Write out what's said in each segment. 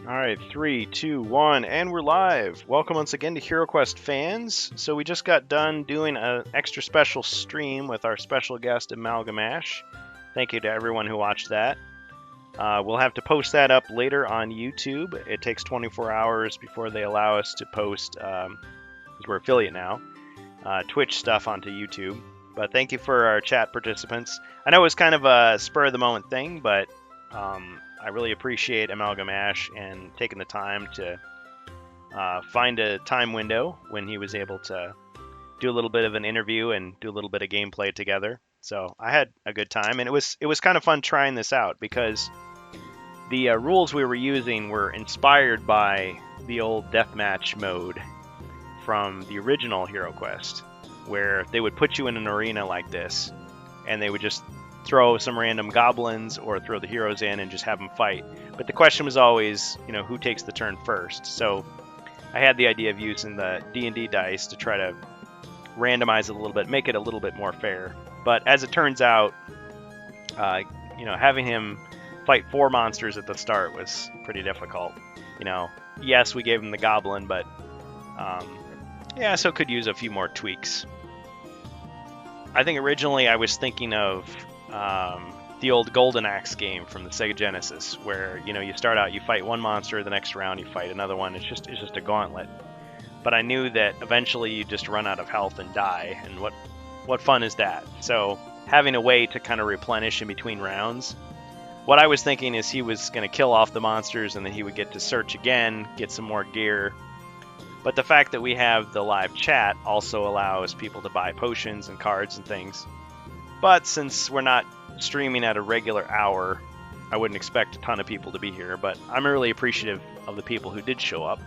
Alright, 3, 2, 1, and we're live! Welcome once again to HeroQuestFans. So we just got done doing an extra special stream with our special guest Amalgamash. Thank you to everyone who watched that. We'll have to post that up later on YouTube. It takes 24 hours before they allow us to post, because we're affiliate now, Twitch stuff onto YouTube. But thank you for our chat participants. I know it was kind of a spur-of-the-moment thing, but I really appreciate Amalgamash and taking the time to find a time window when he was able to do a little bit of an interview and do a little bit of gameplay together. So I had a good time, and it was kind of fun trying this out because the rules we were using were inspired by the old deathmatch mode from the original HeroQuest, where they would put you in an arena like this, and they would just throw some random goblins or throw the heroes in and just have them fight. But the question was always, who takes the turn first? So I had the idea of using the D&D dice to try to randomize it a little bit, make it a little bit more fair. But as it turns out, having him fight 4 monsters at the start was pretty difficult. Yes, we gave him the goblin, but so could use a few more tweaks. I think originally I was thinking of the old Golden Axe game from the Sega Genesis, where you start out, you fight one monster, the next round you fight another one. It's just a gauntlet. But I knew that eventually you just run out of health and die, and what fun is that? So having a way to kind of replenish in between rounds. What I was thinking is he was going to kill off the monsters, and then he would get to search again, get some more gear. But the fact that we have the live chat also allows people to buy potions and cards and things. But since we're not streaming at a regular hour, I wouldn't expect a ton of people to be here, but I'm really appreciative of the people who did show up.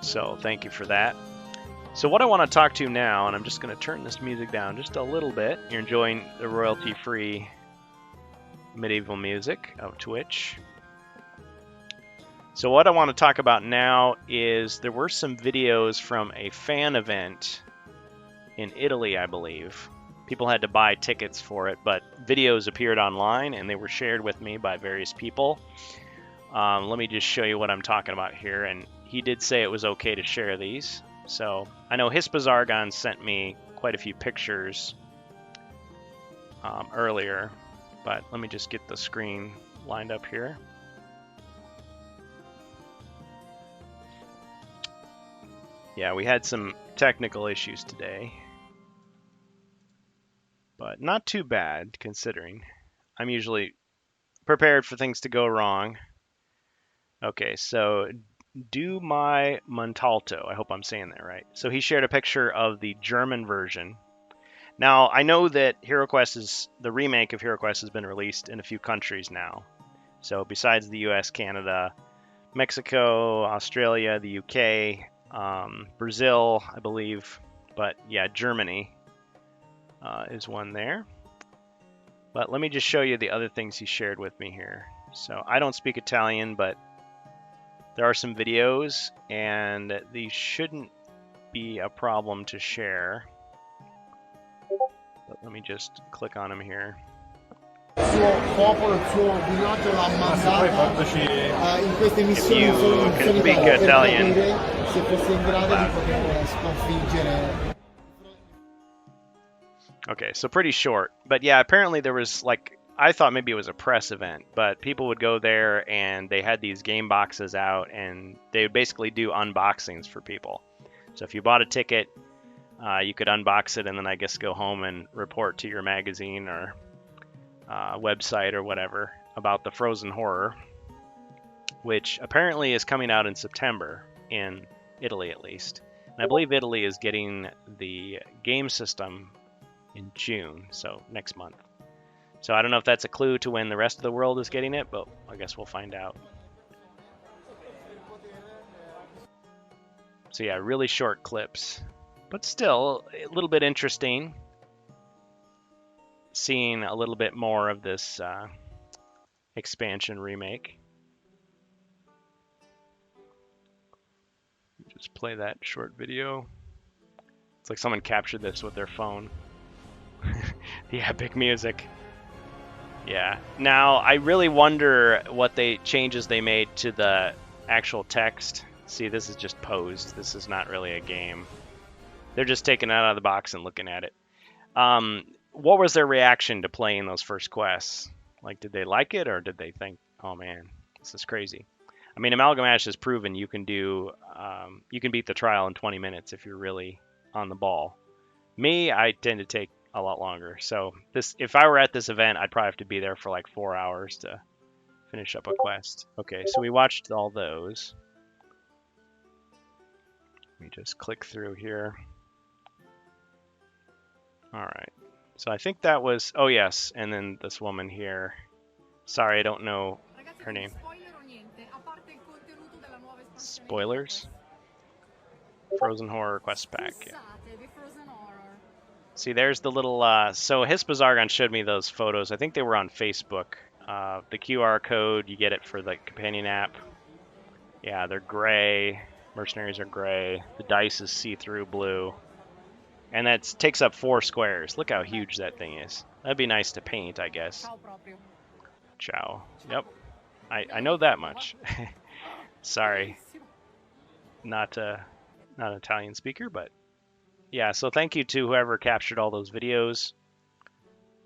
So thank you for that. So what I want to talk to now, and I'm just going to turn this music down just a little bit. You're enjoying the royalty-free medieval music of Twitch. So what I want to talk about now is there were some videos from a fan event in Italy, I believe. People had to buy tickets for it, but videos appeared online and they were shared with me by various people. Let me just show you what I'm talking about here. And he did say it was okay to share these. So I know Hispazargon sent me quite a few pictures earlier, but let me just get the screen lined up here. Yeah, we had some technical issues today, but not too bad considering. I'm usually prepared for things to go wrong. Okay, so Do My Montalto, I hope I'm saying that right. So he shared a picture of the German version. Now, I know that the remake of HeroQuest has been released in a few countries now. So besides the US, Canada, Mexico, Australia, the UK, Brazil, I believe. But yeah, Germany is one there. But let me just show you the other things he shared with me here. So I don't speak Italian, but there are some videos, and these shouldn't be a problem to share. But let me just click on them here. If you can speak Italian. Okay, so pretty short. But yeah, apparently there was I thought maybe it was a press event, but people would go there and they had these game boxes out and they would basically do unboxings for people. So if you bought a ticket, you could unbox it and then I guess go home and report to your magazine or website or whatever about the Frozen Horror, which apparently is coming out in September in Italy at least. And I believe Italy is getting the game system in June, so next month. So I don't know if that's a clue to when the rest of the world is getting it, but I guess we'll find out. So yeah, really short clips, but still a little bit interesting. Seeing a little bit more of this expansion remake. Just play that short video. It's like someone captured this with their phone. The epic music. Yeah. Now, I really wonder what changes they made to the actual text. See, this is just posed. This is not really a game. They're just taking it out of the box and looking at it. What was their reaction to playing those first quests? Like, did they like it, or did they think, "Oh man, this is crazy"? I mean, Amalgamash has proven you can you can beat the trial in 20 minutes if you're really on the ball. Me, I tend to take a lot longer. So if I were at this event, I'd probably have to be there for like 4 hours to finish up a quest. Okay, so we watched all those. Let me just click through here. All right. So I think that was, oh yes, and then this woman here. Sorry, I don't know her name. Spoilers? Frozen Horror Quest Pack. Yeah. See, there's the little, so Hispazargon showed me those photos. I think they were on Facebook. The QR code, you get it for the companion app. Yeah, they're gray. Mercenaries are gray. The dice is see-through blue. And that takes up 4 squares. Look how huge that thing is. That'd be nice to paint, I guess. Ciao. Yep. I know that much. Sorry. Not an Italian speaker, but yeah, so thank you to whoever captured all those videos.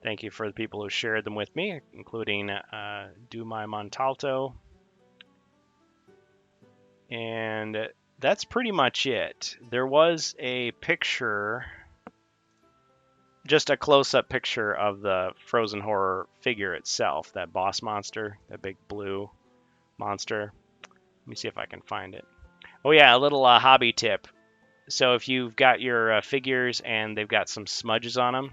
Thank you for the people who shared them with me, including Dumai Montalto. And that's pretty much it. There was a picture, just a close-up picture of the Frozen Horror figure itself, that boss monster, that big blue monster. Let me see if I can find it. Oh yeah, a little hobby tip. So if you've got your figures and they've got some smudges on them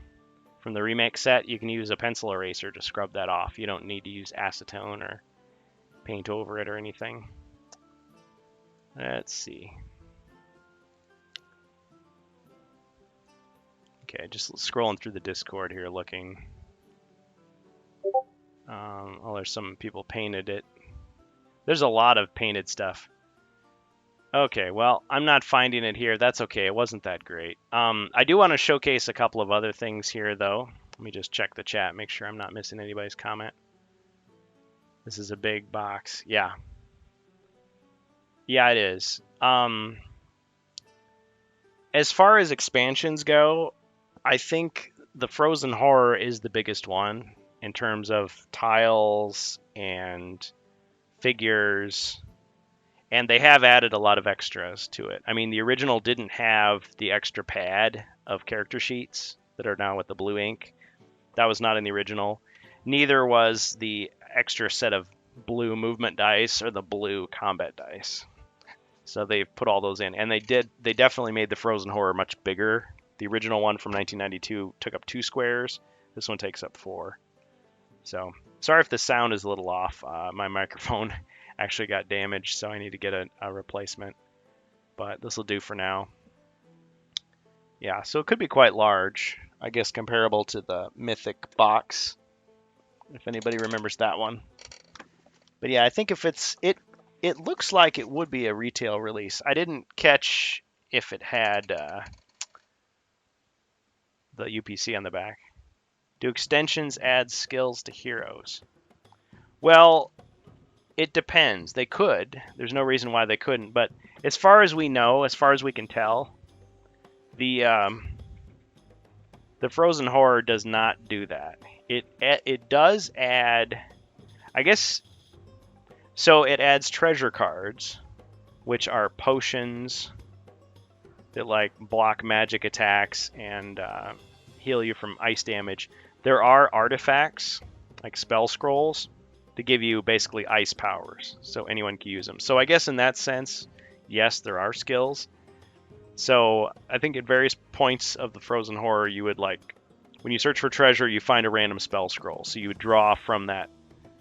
from the remake set, you can use a pencil eraser to scrub that off. You don't need to use acetone or paint over it or anything. Let's see. Okay, just scrolling through the Discord here looking. Oh, there's some people painted it. There's a lot of painted stuff. Okay, well, I'm not finding it here. That's okay. It wasn't that great. I do want to showcase a couple of other things here, though. Let me just check the chat, make sure I'm not missing anybody's comment. This is a big box. Yeah. Yeah, it is. As far as expansions go, I think the Frozen Horror is the biggest one in terms of tiles and figures. And they have added a lot of extras to it. I mean, the original didn't have the extra pad of character sheets that are now with the blue ink. That was not in the original. Neither was the extra set of blue movement dice or the blue combat dice. So they've put all those in. And they definitely made the Frozen Horror much bigger. The original one from 1992 took up 2 squares. This one takes up 4. So, sorry if the sound is a little off. My microphone actually got damaged, so I need to get a replacement. But this will do for now. Yeah, so it could be quite large. I guess comparable to the Mythic box, if anybody remembers that one. But yeah, I think if it looks like it would be a retail release. I didn't catch if it had the UPC on the back. Do extensions add skills to heroes? Well, it depends. They could. There's no reason why they couldn't. But as far as we know, as far as we can tell, the Frozen Horror does not do that. It does add, I guess. So it adds treasure cards, which are potions that like block magic attacks and heal you from ice damage. There are artifacts like spell scrolls to give you basically ice powers, so anyone can use them. So I guess in that sense, yes, there are skills. So I think at various points of the Frozen Horror, you would like, when you search for treasure, you find a random spell scroll. So you would draw from that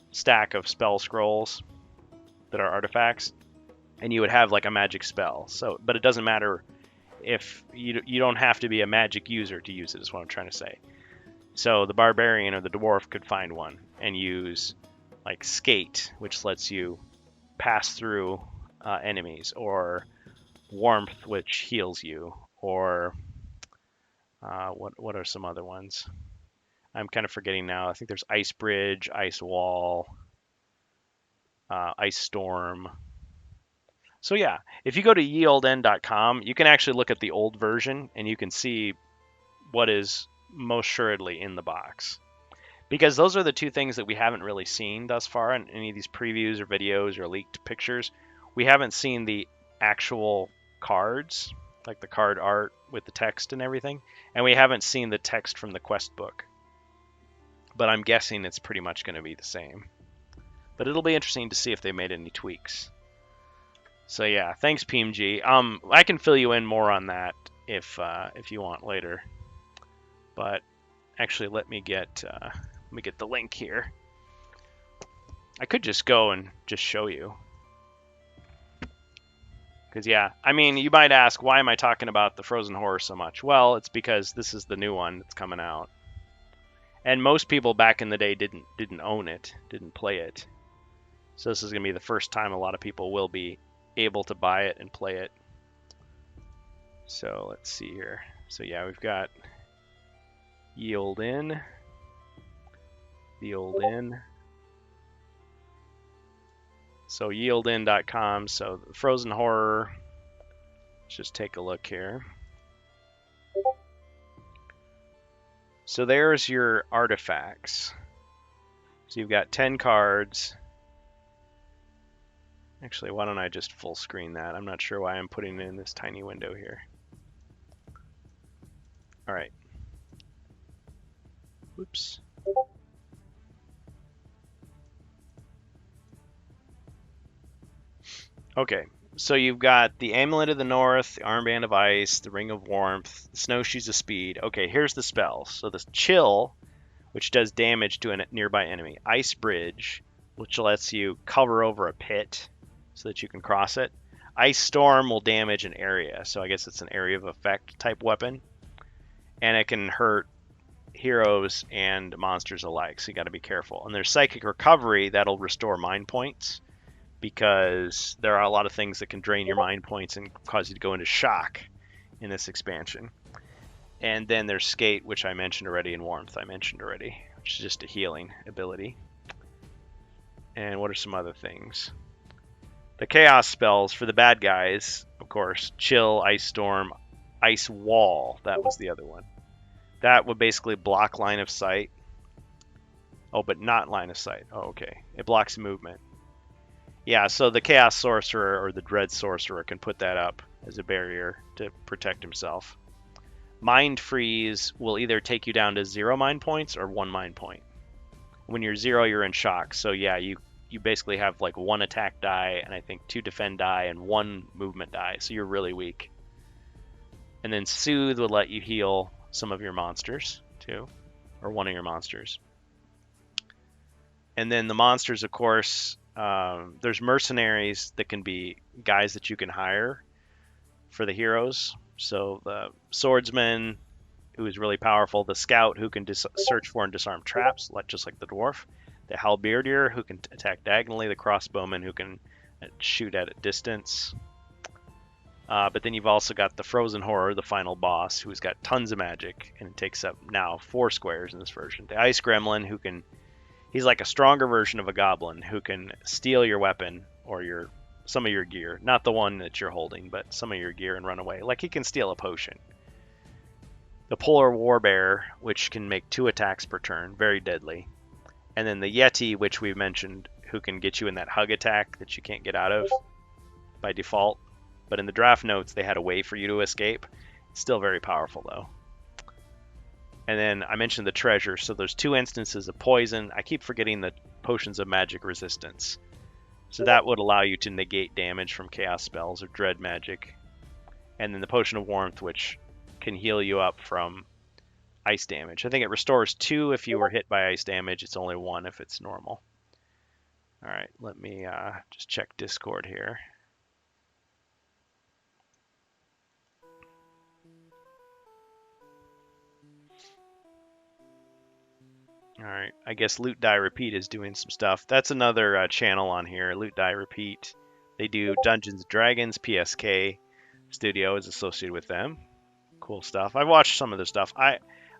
stack of spell scrolls that are artifacts, and you would have like a magic spell. So, but it doesn't matter if you don't have to be a magic user to use it, is what I'm trying to say. So the barbarian or the dwarf could find one and use like skate, which lets you pass through enemies, or warmth, which heals you, or what are some other ones? I'm kind of forgetting now. I think there's Ice Bridge, Ice Wall, Ice Storm. So yeah, if you go to yeoldn.com, you can actually look at the old version and you can see what is most assuredly in the box. Because those are the two things that we haven't really seen thus far in any of these previews or videos or leaked pictures. We haven't seen the actual cards, like the card art with the text and everything, and we haven't seen the text from the quest book. But I'm guessing it's pretty much going to be the same. But it'll be interesting to see if they made any tweaks. So yeah, thanks PMG. I can fill you in more on that if you want later. But actually, let me get the link here. I could just go and just show you. Because yeah, I mean, you might ask, why am I talking about the Frozen Horror so much? Well, it's because this is the new one that's coming out. And most people back in the day didn't own it, didn't play it. So this is going to be the first time a lot of people will be able to buy it and play it. So let's see here. So yeah, we've got Yield In, the Old Inn. So yeoldin.com. So the Frozen Horror. Let's just take a look here. So there's your artifacts. So you've got 10 cards. Actually, why don't I just full screen that? I'm not sure why I'm putting it in this tiny window here. All right. Whoops. Okay, so you've got the Amulet of the North, the Armband of Ice, the Ring of Warmth, the Snowshoes of Speed. Okay, here's the spells. So the Chill, which does damage to a nearby enemy. Ice Bridge, which lets you cover over a pit so that you can cross it. Ice Storm will damage an area, so I guess it's an area of effect type weapon. And it can hurt heroes and monsters alike, so you got to be careful. And there's Psychic Recovery, that'll restore mind points, because there are a lot of things that can drain your mind points and cause you to go into shock in this expansion. And then there's Skate, which I mentioned already, and Warmth I mentioned already, which is just a healing ability. And what are some other things? The Chaos spells for the bad guys, of course, Chill, Ice Storm, Ice Wall, that was the other one. That would basically block line of sight. Oh, but not line of sight. Oh, okay. It blocks movement. Yeah, so the Chaos Sorcerer or the Dread Sorcerer can put that up as a barrier to protect himself. Mind Freeze will either take you down to 0 mind points or 1 mind point. When you're 0, you're in shock. So yeah, you basically have like 1 attack die and I think 2 defend die and 1 movement die. So you're really weak. And then Soothe will let you heal some of your monsters too, or one of your monsters. And then the monsters, of course, there's mercenaries that can be guys that you can hire for the heroes. So the swordsman, who is really powerful, the scout, who can search for and disarm traps, just like the dwarf, the halberdier, who can attack diagonally, the crossbowman, who can shoot at a distance. But then you've also got the Frozen Horror, the final boss, who's got tons of magic and takes up now 4 squares in this version. The Ice Gremlin, who can... He's like a stronger version of a goblin who can steal your weapon or some of your gear. Not the one that you're holding, but some of your gear and run away. Like he can steal a potion. The Polar Warbear, which can make 2 attacks per turn. Very deadly. And then the Yeti, which we've mentioned, who can get you in that hug attack that you can't get out of by default. But in the draft notes, they had a way for you to escape. It's still very powerful, though. And then I mentioned the treasure, so there's 2 instances of poison. I keep forgetting the potions of magic resistance. So that would allow you to negate damage from chaos spells or dread magic. And then the potion of warmth, which can heal you up from ice damage. I think it restores 2 if you were hit by ice damage. It's only 1 if it's normal. All right, let me just check Discord here. All right, I guess Loot Die Repeat is doing some stuff. That's another channel on here, Loot Die Repeat. They do Dungeons & Dragons. PSK Studio is associated with them. Cool stuff. I've watched some of their stuff.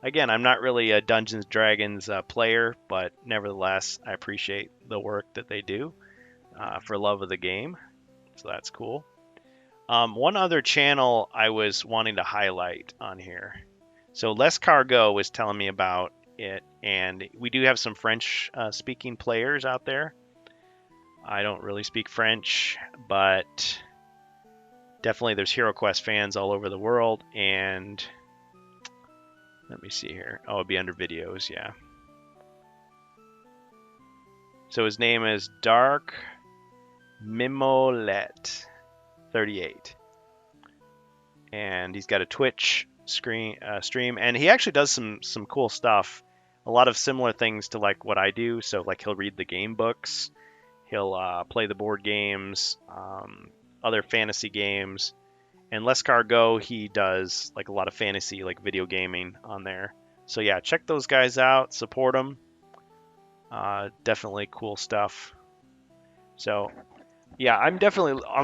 Again, I'm not really a Dungeons Dragons player, but nevertheless, I appreciate the work that they do for love of the game. So that's cool. One other channel I was wanting to highlight on here. So Les Cargo was telling me about it, and we do have some French speaking players out there. I don't really speak French, but definitely there's HeroQuest fans all over the world. And let me see here. Oh, it'll be under videos, yeah. So his name is Dark Mimolet 38, and he's got a Twitch stream, and he actually does some cool stuff. A lot of similar things to like what I do. So like he'll read the game books, he'll play the board games, other fantasy games. And Les Cargo, he does like a lot of fantasy, like video gaming on there. So yeah, check those guys out, support them. Definitely cool stuff. So yeah, I'm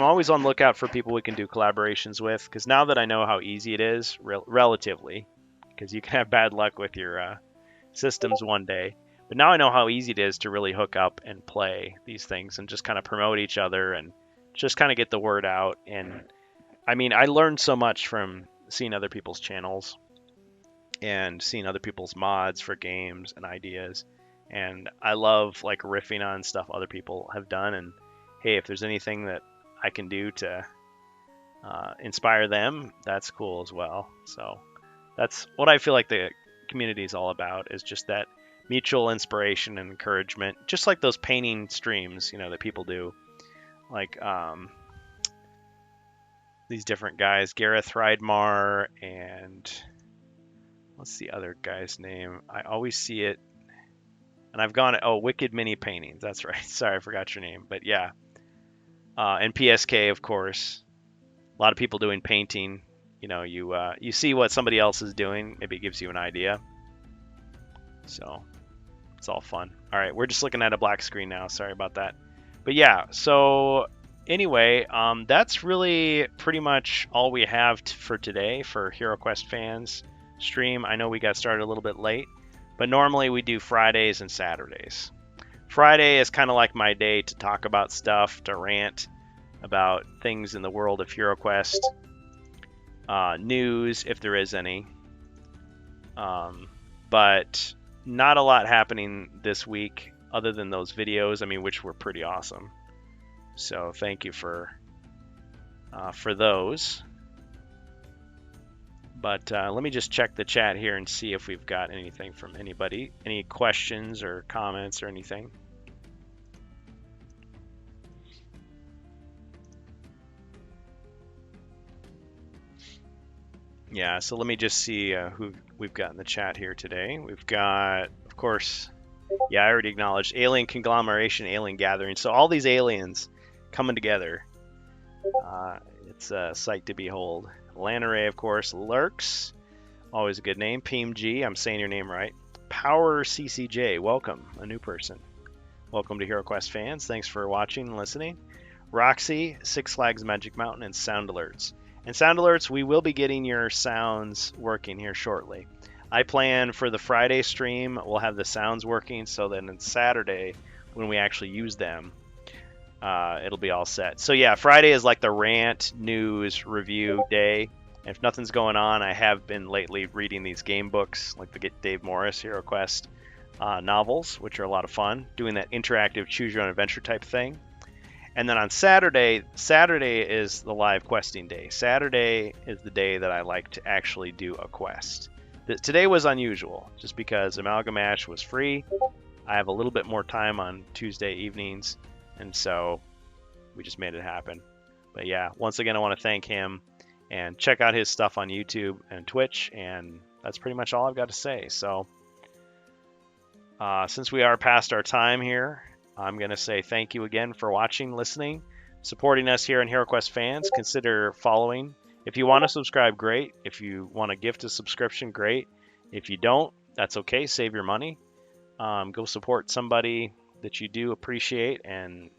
always on the lookout for people we can do collaborations with, because now that I know how easy it is, relatively, because you can have bad luck with your systems one day. But now I know how easy it is to really hook up and play these things and just kind of promote each other and just kind of get the word out. And I mean, I learned so much from seeing other people's channels and seeing other people's mods for games and ideas. And I love like riffing on stuff other people have done. And hey, if there's anything that I can do to inspire them, that's cool as well. So that's what I feel like the community is all about, is just that mutual inspiration and encouragement, just like those painting streams, that people do. Like these different guys, Gareth Rydmar, and what's the other guy's name? I always see it, and I've gone, Wicked Mini Paintings. That's right. Sorry, I forgot your name. But yeah. And PSK, of course. A lot of people doing painting. You see what somebody else is doing. Maybe it gives you an idea. So it's all fun. All right, we're just looking at a black screen now. Sorry about that. But yeah, so anyway, that's really pretty much all we have for today for HeroQuest Fans stream. I know we got started a little bit late, but normally we do Fridays and Saturdays. Friday is kind of like my day to talk about stuff, to rant about things in the world of HeroQuest, news if there is any, but not a lot happening this week other than those videos, which were pretty awesome. So thank you for those. But let me just check the chat here and see if we've got anything from anybody, any questions or comments or anything. Yeah, so let me just see who we've got in the chat here today. We've got, of course, yeah, I already acknowledged alien conglomeration, alien gathering. So all these aliens coming together. It's a sight to behold. Lanare, of course, lurks. Always a good name. PMG, I'm saying your name right. Power CCJ, welcome, a new person. Welcome to HeroQuest Fans. Thanks for watching and listening. Roxy, Six Flags Magic Mountain, and Sound Alerts. And Sound Alerts, we will be getting your sounds working here shortly. I plan for the Friday stream, we'll have the sounds working, so then on Saturday, when we actually use them, it'll be all set. So yeah, Friday is like the rant, news, review day. And if nothing's going on, I have been lately reading these game books, like the Dave Morris HeroQuest novels, which are a lot of fun, doing that interactive choose your own adventure type thing. And then on Saturday is the live questing day. Saturday is the day that I like to actually do a quest. Today was unusual, just because Amalgamash was free. I have a little bit more time on Tuesday evenings, and so we just made it happen. But yeah, once again, I want to thank him, and check out his stuff on YouTube and Twitch, and that's pretty much all I've got to say. So since we are past our time here, I'm going to say thank you again for watching, listening, supporting us here in HeroQuest Fans. Consider following. If you want to subscribe, great. If you want to gift a subscription, great. If you don't, that's okay. Save your money. Go support somebody that you do appreciate. And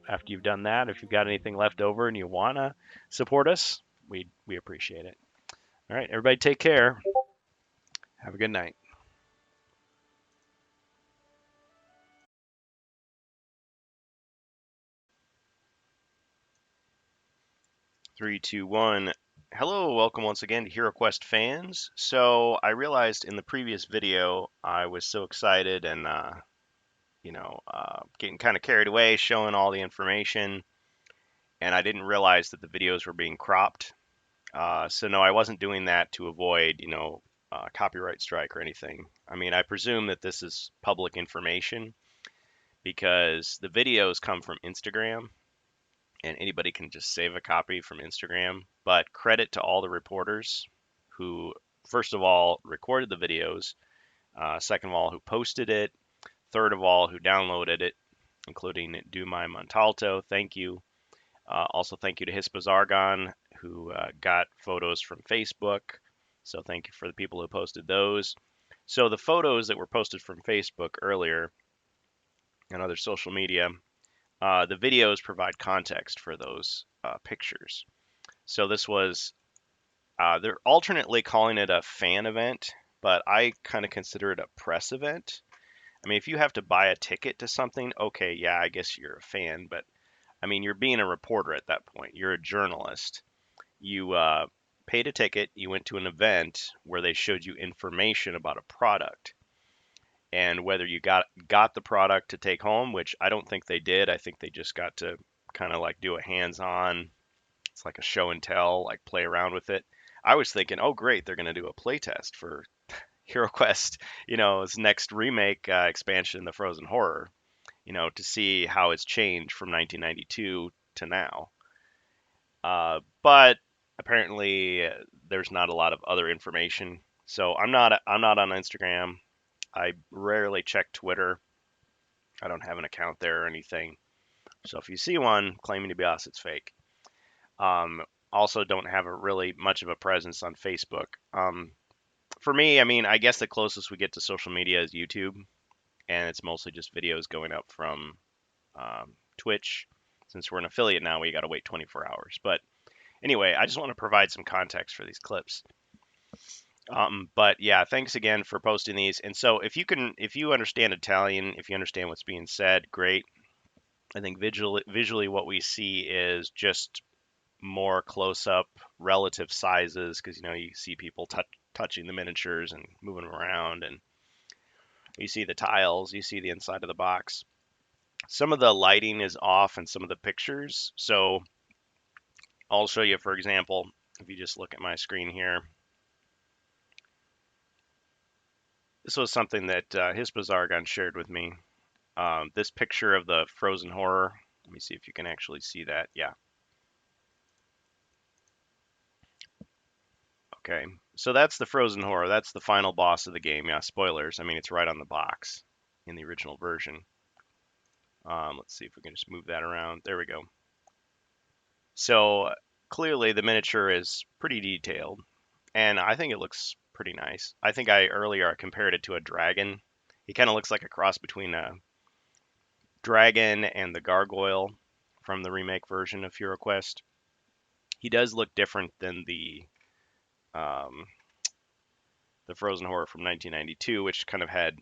after you've done that, if you've got anything left over and you want to support us, we appreciate it. All right, everybody take care. Have a good night. 3, 2, 1. Hello, welcome once again to HeroQuest fans. So I realized in the previous video I was so excited and getting kind of carried away showing all the information, and I didn't realize that the videos were being cropped. So no, I wasn't doing that to avoid copyright strike or anything. I mean, I presume that this is public information because the videos come from Instagram and anybody can just save a copy from Instagram. But credit to all the reporters who, first of all, recorded the videos, second of all, who posted it, third of all, who downloaded it, including Dumai Montalto. Thank you. Also, thank you to Hispazargon, who got photos from Facebook. So, thank you for the people who posted those. So, the photos that were posted from Facebook earlier and other social media, the videos provide context for those pictures. So this was, they're alternately calling it a fan event, but I kind of consider it a press event. I mean, if you have to buy a ticket to something, okay, yeah, I guess you're a fan, but I mean, you're being a reporter at that point. You're a journalist. You paid a ticket, you went to an event where they showed you information about a product. And whether you got the product to take home, which I don't think they did. I think they just got to kind of like do a hands-on, it's like a show and tell, like play around with it. I was thinking, oh great, they're going to do a play test for HeroQuest, its next remake expansion, the Frozen Horror, to see how it's changed from 1992 to now. But apparently, there's not a lot of other information. So I'm not on Instagram. I rarely check Twitter. I don't have an account there or anything. So if you see one claiming to be us, it's fake. Also, don't have a really much of a presence on Facebook. For me, I mean, I guess the closest we get to social media is YouTube, and it's mostly just videos going up from Twitch. Since we're an affiliate now, we got to wait 24 hours. But anyway, I just want to provide some context for these clips. But yeah, thanks again for posting these. And so if you understand Italian, if you understand what's being said, great. I think visually what we see is just more close-up relative sizes because you see people touching the miniatures and moving them around, and you see the tiles, you see the inside of the box. Some of the lighting is off in some of the pictures, so I'll show you, for example, if you just look at my screen here. This was something that Hispazargon shared with me. This picture of the Frozen Horror. Let me see if you can actually see that. Yeah. Okay. So that's the Frozen Horror. That's the final boss of the game. Yeah, spoilers. I mean, it's right on the box in the original version. Let's see if we can just move that around. There we go. So clearly the miniature is pretty detailed, and I think it looks pretty nice. I think earlier I compared it to a dragon. He kind of looks like a cross between a dragon and the gargoyle from the remake version of HeroQuest. He does look different than um, the Frozen Horror from 1992, which kind of had,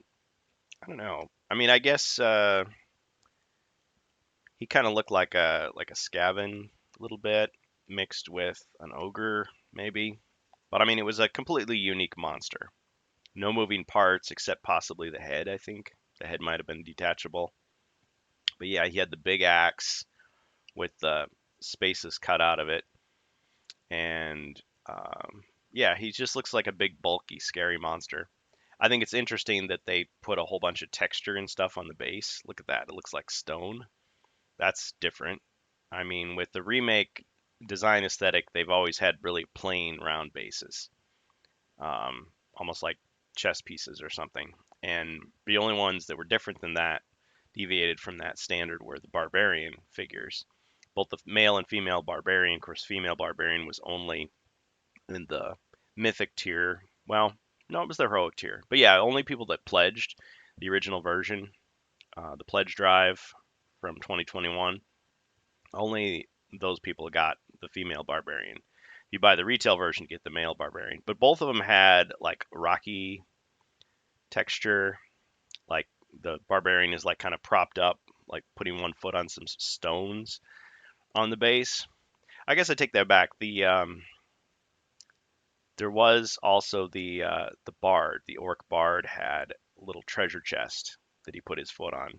I don't know. I mean, I guess he kind of looked like a Skaven a little bit mixed with an ogre maybe. But I mean, it was a completely unique monster. No moving parts except possibly the head, I think. The head might have been detachable. But yeah, he had the big axe with the spaces cut out of it. And yeah, he just looks like a big, bulky, scary monster. I think it's interesting that they put a whole bunch of texture and stuff on the base. Look at that. It looks like stone. That's different. I mean, with the remake design aesthetic, they've always had really plain round bases, almost like chess pieces or something. And the only ones that were different than that, deviated from that standard, were the barbarian figures. Both the male and female barbarian. Of course, female barbarian was only in the mythic tier. Well, no, it was the heroic tier. But yeah, only people that pledged the original version, the pledge drive from 2021, only those people got the female barbarian. you buy the retail version, you get the male barbarian. But both of them had like rocky texture, like the barbarian is like kind of propped up, like putting one foot on some stones on the base. I guess I take that back. There was also the bard. The orc bard had a little treasure chest that he put his foot on,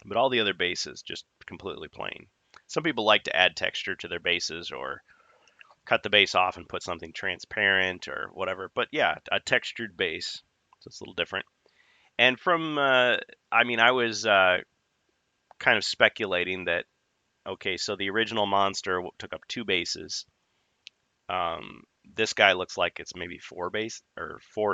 but all the other bases just completely plain. Some people like to add texture to their bases or cut the base off and put something transparent or whatever. But yeah, a textured base, so it's a little different. And I mean, I was kind of speculating that okay, so the original monster took up two bases. This guy looks like it's maybe four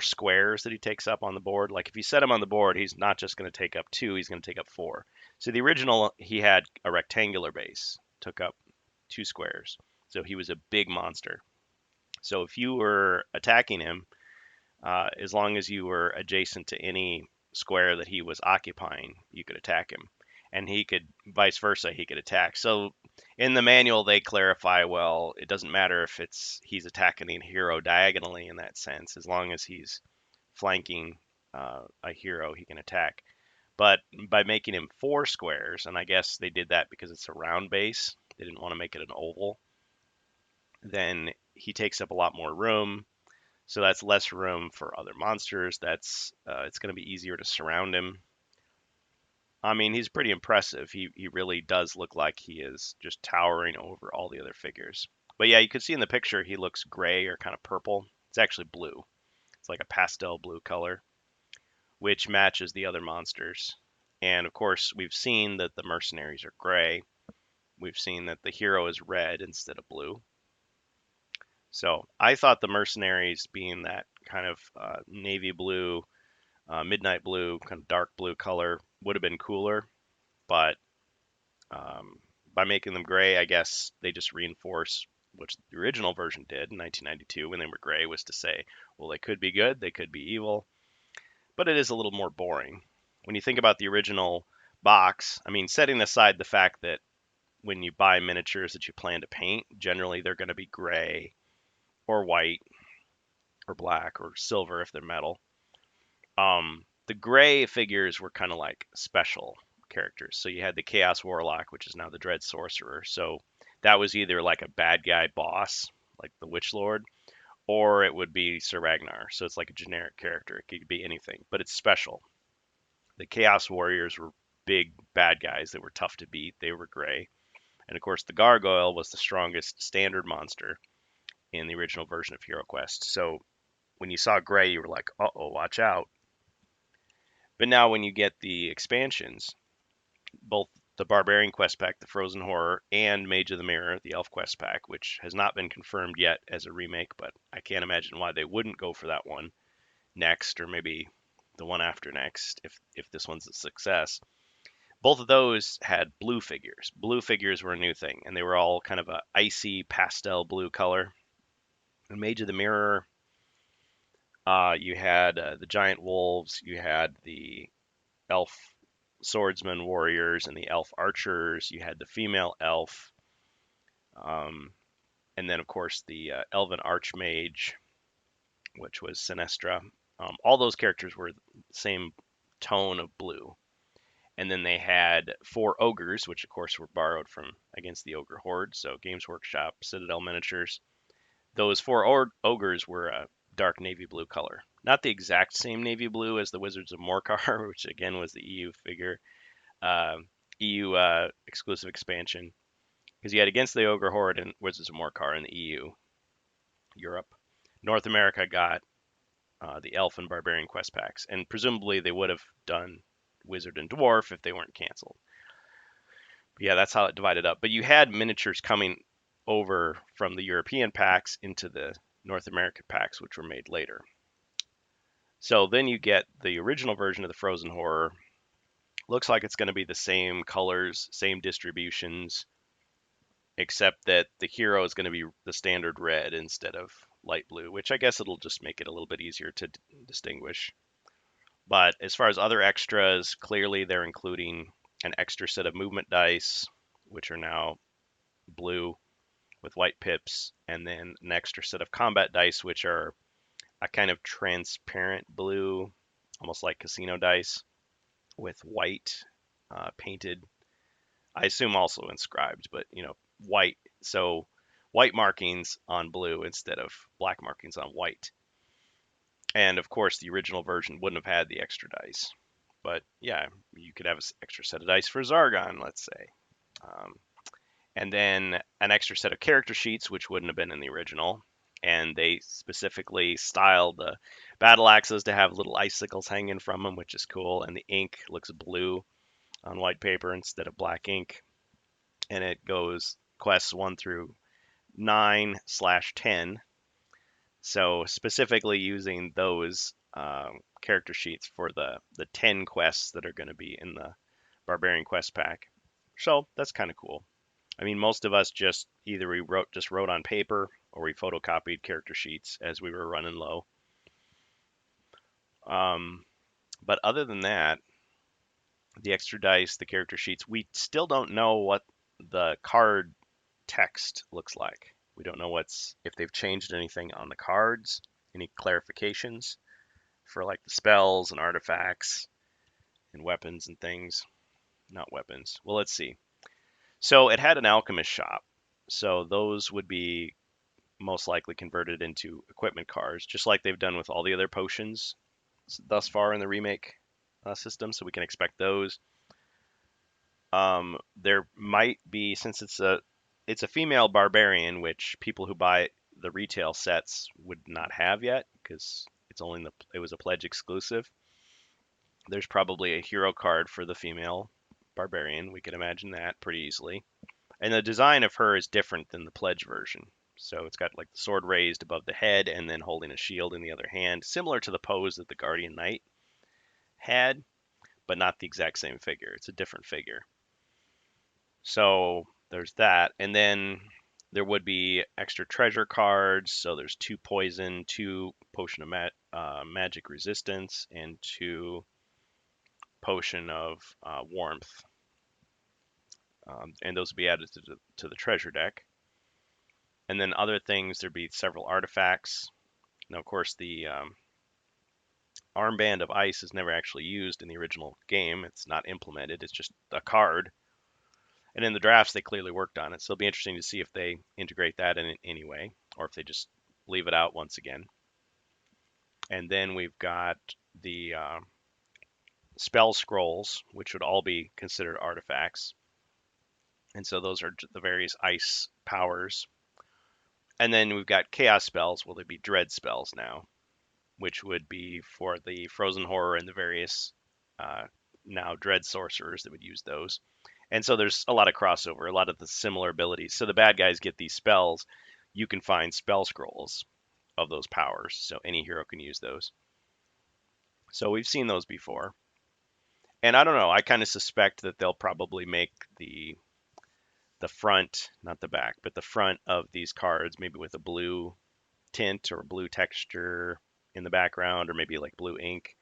squares that he takes up on the board. Like if you set him on the board, he's not just going to take up two, he's going to take up four. So the original, he had a rectangular base, took up two squares. So he was a big monster. So if you were attacking him, as long as you were adjacent to any square that he was occupying, you could attack him. And he could, vice versa, he could attack. So in the manual, they clarify, well, it doesn't matter if he's attacking the hero diagonally in that sense, as long as he's flanking a hero, he can attack. But by making him four squares, and I guess they did that because it's a round base, they didn't want to make it an oval, then he takes up a lot more room. So that's less room for other monsters. It's going to be easier to surround him. I mean, he's pretty impressive. He really does look like he is just towering over all the other figures. But yeah, you can see in the picture he looks gray or kind of purple. It's actually blue. It's like a pastel blue color, which matches the other monsters. And of course, we've seen that the mercenaries are gray. We've seen that the hero is red instead of blue. So I thought the mercenaries being that kind of navy blue, midnight blue, kind of dark blue color would have been cooler. But by making them gray, I guess they just reinforce which the original version did in 1992 when they were gray, was to say, well, they could be good, they could be evil, but it is a little more boring. When you think about the original box, I mean, setting aside the fact that when you buy miniatures that you plan to paint, generally they're going to be gray or white or black or silver if they're metal. The gray figures were kind of like special characters. So you had the Chaos Warlock, which is now the Dread Sorcerer. So that was either like a bad guy boss, like the Witch Lord, or it would be Sir Ragnar. So it's like a generic character. It could be anything, but it's special. The Chaos Warriors were big bad guys that were tough to beat. They were gray. And of course, the Gargoyle was the strongest standard monster in the original version of HeroQuest. So when you saw gray, you were like, uh-oh, watch out. But now when you get the expansions, both the Barbarian Quest Pack, the Frozen Horror, and Mage of the Mirror, the Elf Quest Pack, which has not been confirmed yet as a remake, but I can't imagine why they wouldn't go for that one next, or maybe the one after next if this one's a success. Both of those had blue figures. Blue figures were a new thing, and they were all kind of a icy pastel blue color. In Mage of the Mirror, you had the giant wolves, you had the elf swordsman warriors and the elf archers. You had the female elf, and then of course the elven archmage, which was Sinestra. All those characters were the same tone of blue. And then they had four ogres, which of course were borrowed from Against the Ogre Horde, so Games Workshop, Citadel Miniatures. Those four ogres were a dark navy blue color. Not the exact same navy blue as the Wizards of Morcar, which again was the EU figure, EU exclusive expansion, because you had Against the Ogre Horde and Wizards of Morcar in the EU. Europe. North America got the Elf and Barbarian quest packs, and presumably they would have done Wizard and Dwarf if they weren't canceled. But yeah, that's how it divided up. But you had miniatures coming over from the European packs into the North American packs, which were made later. So then you get the original version of the Frozen Horror. Looks like it's going to be the same colors, same distributions, except that the hero is going to be the standard red instead of light blue, which I guess it'll just make it a little bit easier to distinguish. But as far as other extras, clearly they're including an extra set of movement dice, which are now blue, with white pips, and then an extra set of combat dice, which are a kind of transparent blue, almost like casino dice, with white painted. I assume also inscribed, but white. So white markings on blue instead of black markings on white. And of course, the original version wouldn't have had the extra dice. But yeah, you could have an extra set of dice for Zargon, let's say. Um, and then an extra set of character sheets, which wouldn't have been in the original. And they specifically styled the battle axes to have little icicles hanging from them, which is cool. And the ink looks blue on white paper instead of black ink. And it goes quests 1 through 9/10. So specifically using those character sheets for the 10 quests that are going to be in the Barbarian Quest pack. So that's kind of cool. I mean, most of us just either we wrote on paper or we photocopied character sheets as we were running low. But other than that, the extra dice, the character sheets, we still don't know what the card text looks like. We don't know if they've changed anything on the cards, any clarifications for like the spells and artifacts and weapons and things. Not weapons. Well, let's see. So it had an alchemist shop. So those would be most likely converted into equipment cards, just like they've done with all the other potions thus far in the remake system. So we can expect those. There might be, since it's a female barbarian, which people who buy the retail sets would not have yet because it was a pledge exclusive. There's probably a hero card for the female barbarian. We could imagine that pretty easily. And the design of her is different than the pledge version. So it's got like the sword raised above the head and then holding a shield in the other hand, similar to the pose that the Guardian Knight had, but not the exact same figure. It's a different figure. So there's that. And then there would be extra treasure cards. So there's 2 poison, 2 potion of magic resistance, and 2 potion of warmth. And those would be added to the treasure deck. And then other things, there'd be several artifacts. Now, of course, the armband of ice is never actually used in the original game. It's not implemented. It's just a card. And in the drafts, they clearly worked on it. So it'll be interesting to see if they integrate that in any way, or if they just leave it out once again. And then we've got the spell scrolls, which would all be considered artifacts. And so those are the various ice powers. And then we've got chaos spells. Well, they'd be dread spells now, which would be for the frozen horror and the various now dread sorcerers that would use those. And so there's a lot of crossover, a lot of the similar abilities. So the bad guys get these spells. You can find spell scrolls of those powers, so any hero can use those. So we've seen those before. And I don't know, I kind of suspect that they'll probably make the front, not the back, but the front of these cards maybe with a blue tint or blue texture in the background, or maybe like blue ink,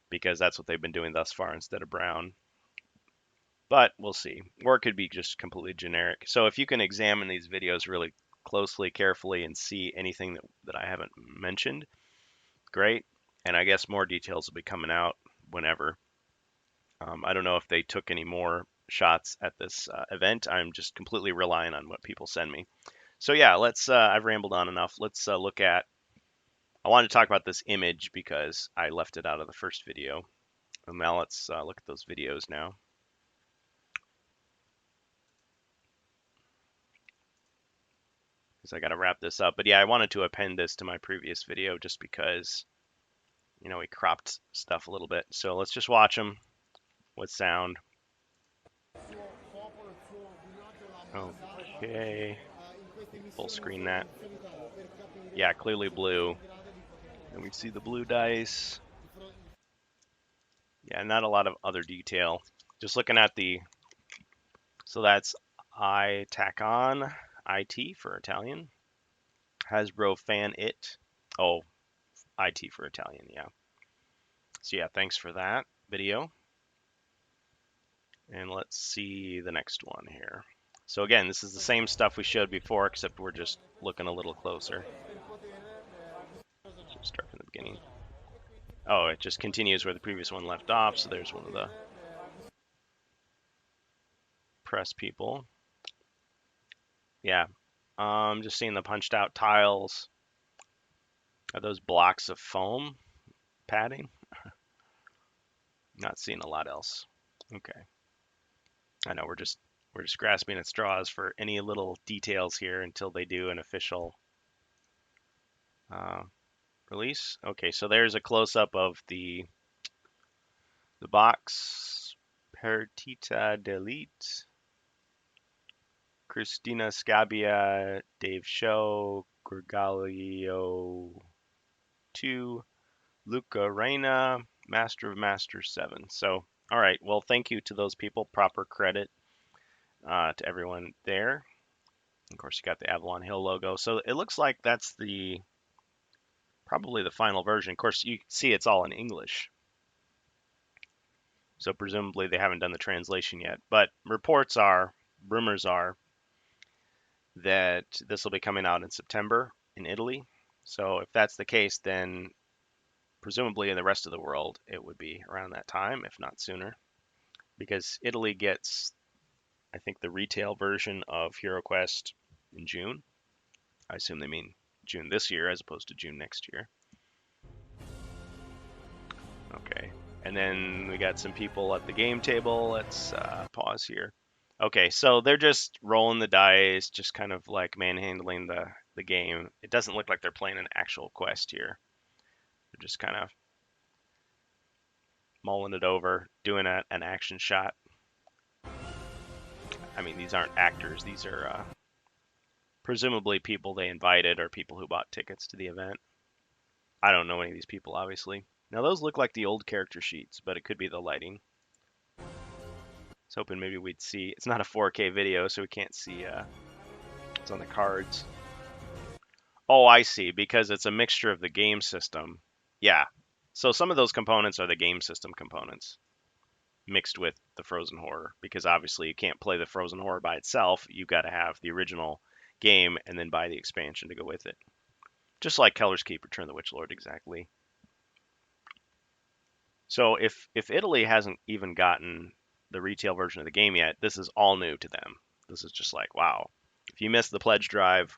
because that's what they've been doing thus far instead of brown. But we'll see. Or it could be just completely generic. So if you can examine these videos really closely, carefully, and see anything that I haven't mentioned, great. And I guess more details will be coming out whenever. I don't know if they took any more shots at this event. I'm just completely relying on what people send me. So yeah, I've rambled on enough. Let's look at, I wanted to talk about this image because I left it out of the first video. And now let's look at those videos now. Because I got to wrap this up. But yeah, I wanted to append this to my previous video just because, we cropped stuff a little bit. So let's just watch them with sound. Okay. Full screen that. Yeah, clearly blue. And we see the blue dice. Yeah, not a lot of other detail. Just looking at so that's I tack on, IT for Italian. Hasbro fan it. Oh, IT for Italian, yeah. So yeah, thanks for that video. And let's see the next one here. So again, this is the same stuff we showed before, except we're just looking a little closer. So start from the beginning. Oh, it just continues where the previous one left off. So there's one of the press people. Yeah, just seeing the punched out tiles. Are those blocks of foam padding? Not seeing a lot else. Okay. I know we're just grasping at straws for any little details here until they do an official uh, release. Okay, so there's a close up of the box. Pertita Delete, Christina Scabia, Dave Show, Gregalio 2, Luca Reina, Master of Masters 7. So, all right. Well, thank you to those people. Proper credit to everyone there. Of course, you got the Avalon Hill logo. So it looks like that's probably the final version. Of course, you see it's all in English. So presumably they haven't done the translation yet. But rumors are that this will be coming out in September in Italy. So if that's the case, then presumably in the rest of the world, it would be around that time, if not sooner. Because Italy gets, I think, the retail version of HeroQuest in June. I assume they mean June this year as opposed to June next year. Okay. And then we got some people at the game table. Let's pause here. Okay, so they're just rolling the dice, just kind of like manhandling the game. It doesn't look like they're playing an actual quest here. They're just kind of mulling it over, doing an action shot. I mean, these aren't actors. These are presumably people they invited or people who bought tickets to the event. I don't know any of these people, obviously. Now, those look like the old character sheets, but it could be the lighting. I was hoping maybe we'd see. It's not a 4K video, so we can't see what's on the cards. Oh, I see. Because it's a mixture of the game system. Yeah. So some of those components are the game system components mixed with the Frozen Horror. Because obviously you can't play the Frozen Horror by itself. You've got to have the original game and then buy the expansion to go with it. Just like Keller's Keep, Return of the Witch Lord, exactly. So if Italy hasn't even gotten the retail version of the game yet, this is all new to them. This is just like, wow. If you missed the pledge drive,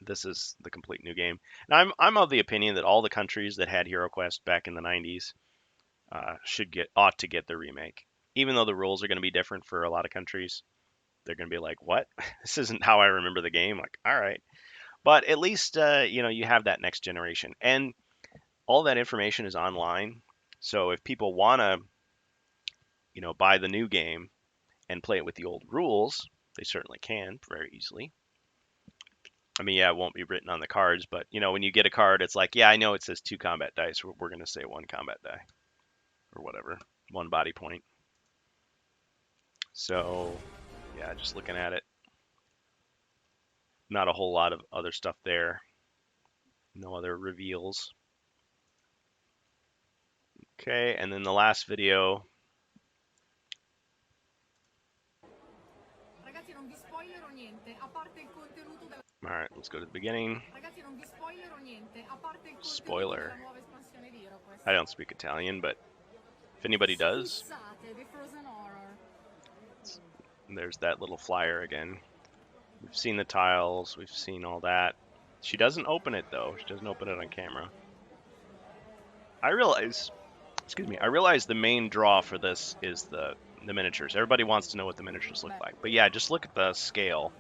this is the complete new game. And I'm of the opinion that all the countries that had HeroQuest back in the 90s ought to get the remake. Even though the rules are going to be different for a lot of countries, they're going to be like, "What? This isn't how I remember the game." Like, all right, but at least you have that next generation, and all that information is online. So if people want to buy the new game and play it with the old rules, they certainly can very easily. I mean, yeah, it won't be written on the cards, but when you get a card, it's like, yeah, I know it says 2 combat dice. We're going to say 1 combat die or whatever, 1 body point. So, yeah, just looking at it, not a whole lot of other stuff there. No other reveals. Okay, and then the last video. All right, let's go to the beginning. Spoiler. I don't speak Italian, but if anybody does, there's that little flyer again. We've seen the tiles, we've seen all that. She doesn't open it though. She doesn't open it on camera. I realize the main draw for this is the miniatures. Everybody wants to know what the miniatures look like. But yeah, just look at the scale.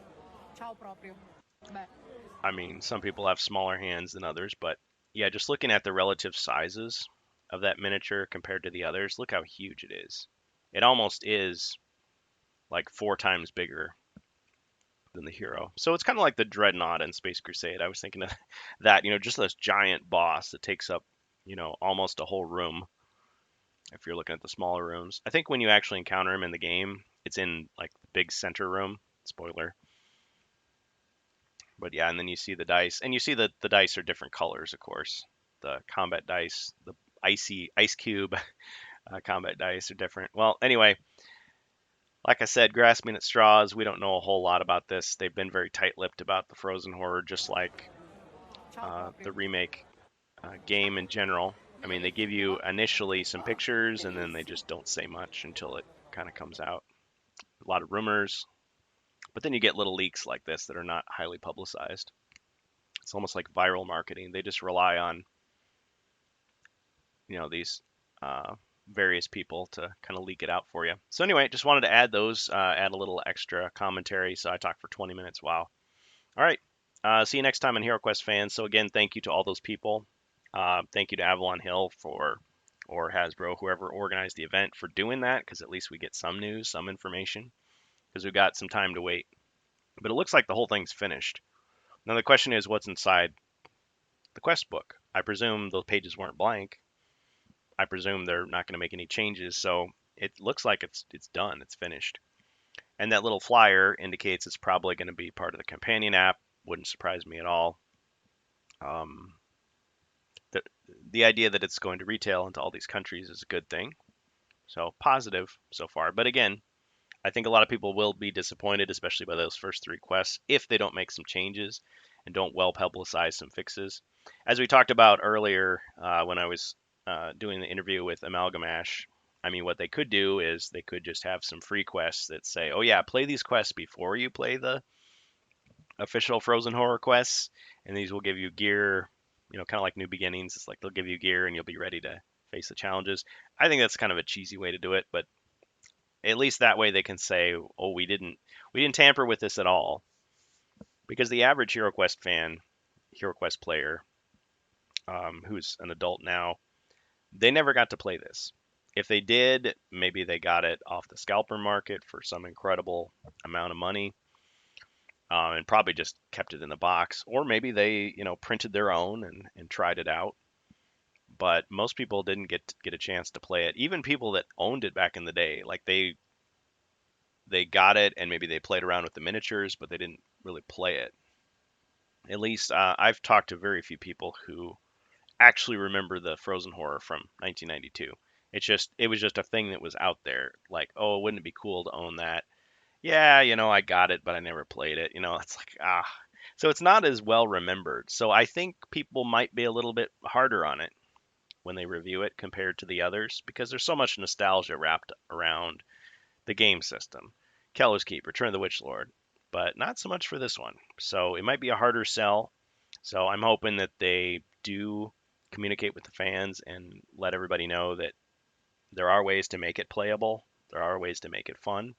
I mean, some people have smaller hands than others, but yeah, just looking at the relative sizes of that miniature compared to the others, look how huge it is. It almost is like 4 times bigger than the hero. So it's kind of like the Dreadnought in Space Crusade. I was thinking of that, just this giant boss that takes up, almost a whole room. If you're looking at the smaller rooms, I think when you actually encounter him in the game, it's in like the big center room. Spoiler. But yeah, and then you see the dice, and you see that the dice are different colors, of course. The combat dice, the ice cube combat dice are different. Well, anyway, Like I said, grasping at straws. We don't know a whole lot about this. They've been very tight-lipped about the Frozen Horde, just like the remake game in general. I mean, they give you initially some pictures, and then they just don't say much until it kind of comes out. A lot of rumors, but then you get little leaks like this that are not highly publicized. It's almost like viral marketing. They just rely on, these various people to kind of leak it out for you. So anyway, just wanted to add those, add a little extra commentary. So I talked for 20 minutes. Wow. All right. See you next time on HeroQuest fans. So again, thank you to all those people. Thank you to Avalon Hill or Hasbro, whoever organized the event, for doing that, because at least we get some news, some information, because we've got some time to wait. But it looks like the whole thing's finished. Now the question is, what's inside the quest book? I presume those pages weren't blank. I presume they're not going to make any changes, so it looks like it's done, it's finished. And that little flyer indicates it's probably going to be part of the companion app. Wouldn't surprise me at all. Um, the the idea that it's going to retail into all these countries is a good thing. So positive so far. But again, I think a lot of people will be disappointed, especially by those first 3 quests, if they don't make some changes and don't well publicize some fixes. As we talked about earlier when I was doing the interview with Amalgamash, I mean, what they could do is they could just have some free quests that say, oh yeah, play these quests before you play the official Frozen Horror quests, and these will give you gear, kind of like New Beginnings. It's like they'll give you gear and you'll be ready to face the challenges. I think that's kind of a cheesy way to do it, but at least that way they can say, "Oh, we didn't tamper with this at all." Because the average HeroQuest fan, HeroQuest player, who's an adult now, they never got to play this. If they did, maybe they got it off the scalper market for some incredible amount of money, and probably just kept it in the box, or maybe they, printed their own and tried it out. But most people didn't get a chance to play it. Even people that owned it back in the day, like they got it and maybe they played around with the miniatures, but they didn't really play it. At least I've talked to very few people who actually remember the Frozen Horror from 1992. It was just a thing that was out there. Like, oh, wouldn't it be cool to own that? Yeah, I got it, but I never played it. It's like So it's not as well remembered. So I think people might be a little bit harder on it when they review it compared to the others because there's so much nostalgia wrapped around the game system. Keller's Keep, Return of the Witch Lord, but not so much for this one. So it might be a harder sell. So I'm hoping that they do communicate with the fans and let everybody know that there are ways to make it playable. There are ways to make it fun.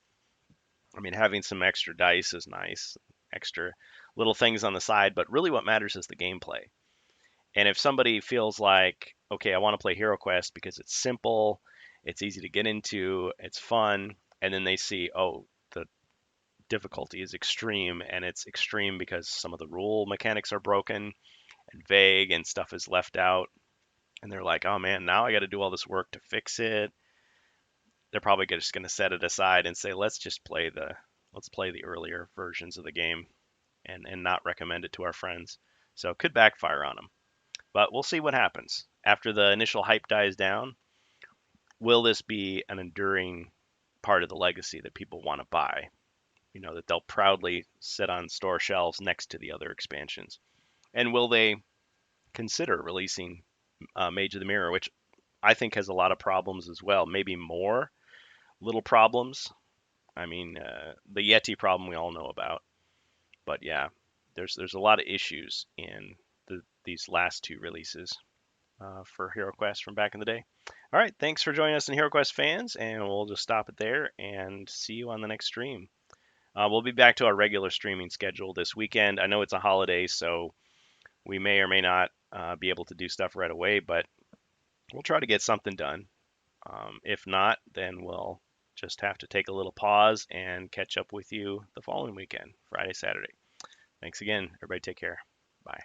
I mean, having some extra dice is nice, extra little things on the side, but really what matters is the gameplay. And if somebody feels like, okay, I want to play HeroQuest because it's simple, it's easy to get into, it's fun, and then they see, oh, the difficulty is extreme, and it's extreme because some of the rule mechanics are broken and vague and stuff is left out, and they're like, oh man, now I got to do all this work to fix it. They're probably just going to set it aside and say, let's play the earlier versions of the game and not recommend it to our friends. So it could backfire on them. But we'll see what happens. After the initial hype dies down, will this be an enduring part of the legacy that people want to buy? That they'll proudly sit on store shelves next to the other expansions. And will they consider releasing Mage of the Mirror, which I think has a lot of problems as well, maybe more little problems. I mean, the Yeti problem we all know about, but yeah, there's a lot of issues in these last 2 releases for HeroQuest from back in the day. All right, thanks for joining us in HeroQuest fans, and we'll just stop it there and see you on the next stream. We'll be back to our regular streaming schedule this weekend. I know it's a holiday, so we may or may not be able to do stuff right away, but we'll try to get something done. If not, then we'll just have to take a little pause and catch up with you the following weekend, Friday, Saturday. Thanks again. Everybody take care. Bye.